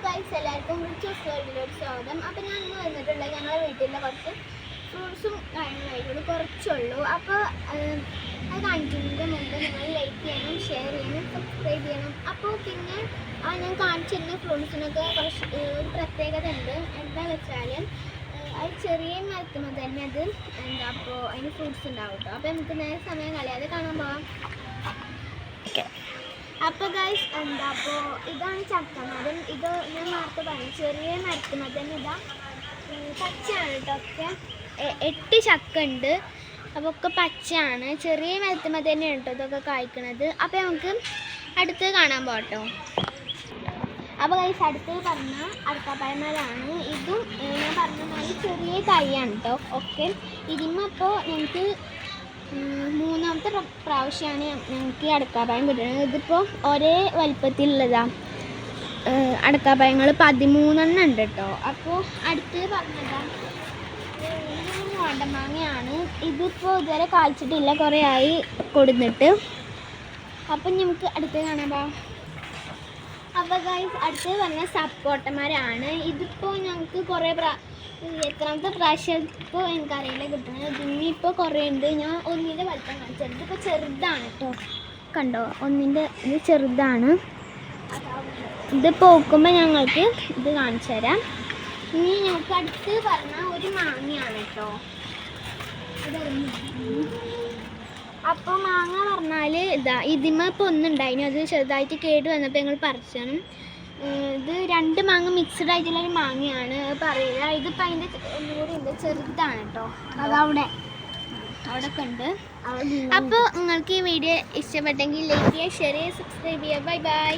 Guys എല്ലാവർക്കും riches വേൾഡിലോട്ട് സ്വാഗതം. അപ്പോൾ ഞാൻ ഇന്ന് വന്നിട്ടുള്ള ഞങ്ങളുടെ വീട്ടിലെ കുറച്ച് ഫ്രൂട്ട്സും കാര്യങ്ങളായിട്ടുള്ളൂ, കുറച്ചുള്ളൂ. അപ്പോൾ അത് കാണിക്കുന്നതിന് മുമ്പ് നിങ്ങൾ ലൈക്ക് ചെയ്യണം, ഷെയർ ചെയ്യണം, സബ്സ്ക്രൈബ് ചെയ്യണം. അപ്പോൾ പിന്നെ ഞാൻ കാണിച്ചിരുന്ന ഫ്രൂട്ട്സിനൊക്കെ കുറച്ച് ഒരു പ്രത്യേകത ഉണ്ട്. എന്താണെന്ന് വെച്ചാൽ അത് ചെറിയ മരത്തുമ്പോൾ തന്നെ അത് അപ്പോൾ അതിന് ഫ്രൂട്ട്സ് ഉണ്ടാവും കേട്ടോ. അപ്പോൾ നമുക്ക് നേരെ സമയം കളയാതെ കാണാൻ പോവാം. അപ്പോൾ ഗൈസ് അപ്പോൾ ഇതാണ് ചക്കമരം. ഇത് ഞാൻ നേരത്തെ പറഞ്ഞു ചെറിയ മരത്തുമ്പോൾ തന്നെ ഇതാ പച്ചയാണ് കേട്ടോ. ഒക്കെ 8 ചക്ക ഉണ്ട്. അപ്പോൾ ഒക്കെ പച്ചയാണ്, ചെറിയ മരത്തുമ്പോൾ തന്നെയാണ് കേട്ടോ ഇതൊക്കെ കായ്ക്കണത്. അപ്പോൾ നമുക്ക് അടുത്ത് കാണാൻ പോകട്ടോ. അപ്പോൾ ഗൈസ് അടുത്ത് പറഞ്ഞാൽ അടക്കാപ്പഴമരമാണ്. ഇതും ഞാൻ പറഞ്ഞ മാതിരി ചെറിയ തൈയാണ് കേട്ടോ. ഓക്കെ, ഇതിന്മപ്പോൾ ഞങ്ങൾക്ക് 3ാമത്തെ പ്രാവശ്യമാണ് ഞങ്ങൾക്ക് അടക്കാപ്പഴം കിട്ടുന്നത്. ഇതിപ്പോൾ ഒരേ വലിപ്പത്തിലുള്ളതാണ്. അടക്കാപ്പഴങ്ങൾ 13 ഉണ്ട് കേട്ടോ. അപ്പോൾ അടുത്ത് പറഞ്ഞതാണ് നാടൻമാങ്ങയാണ്. ഇതിപ്പോൾ ഇതുവരെ കായ്ച്ചിട്ടില്ല, കുറേ ആയി കൊടുത്തിട്ട്. അപ്പം നമുക്ക് അടുത്ത് കാണാൻ പോകാം. അപ്പോൾ ഗൈസ് അടുത്ത് പറഞ്ഞ സപ്പോട്ടമരമാണ്. ഇതിപ്പോൾ ഞങ്ങൾക്ക് കുറേ എത്രാമത്തെ പ്രാവശ്യം ഇപ്പോൾ എനിക്കറിയില്ല കിട്ടുന്നത്. ഇനിയിപ്പോൾ കുറേ ഉണ്ട്. ഞാൻ ഒന്നിൻ്റെ വലിപ്പം കാണിച്ചത്. ഇതിപ്പോൾ ചെറുതാണ് കേട്ടോ, കണ്ടോ, ഒന്നിൻ്റെ ഇത് ചെറുതാണ്. ഇത് പോക്കുമ്പോൾ ഞങ്ങൾക്ക് ഇത് കാണിച്ചു തരാം. ഇനി ഞങ്ങൾക്ക് അടുത്ത് പറഞ്ഞാൽ ഒരു മാങ്ങയാണ് കേട്ടോ. അപ്പോൾ മാങ്ങ പറഞ്ഞാൽ ഇതാ ഇതിമ ഇപ്പോൾ ഒന്നുണ്ടായിരുന്നു, അത് ചെറുതായിട്ട് കേട് വന്നപ്പോൾ ഞങ്ങൾ പറിച്ചാണ്. ഇത് 2 മാങ്ങ മിക്സ്ഡ് ആയിട്ടുള്ളൊരു മാങ്ങയാണ്, പറയില്ല. ഇതിപ്പോൾ അതിൻ്റെ ഒന്നുകൂടി ഉണ്ട്, ചെറുതാണ് കേട്ടോ. അതവിടെ ഒക്കെ ഉണ്ട്. അപ്പോൾ നിങ്ങൾക്ക് ഈ വീഡിയോ ഇഷ്ടപ്പെട്ടെങ്കിൽ ലൈക്ക് ചെയ്യുക, ഷെയർ ചെയ്യുക, സബ്സ്ക്രൈബ് ചെയ്യുക. Bye bye.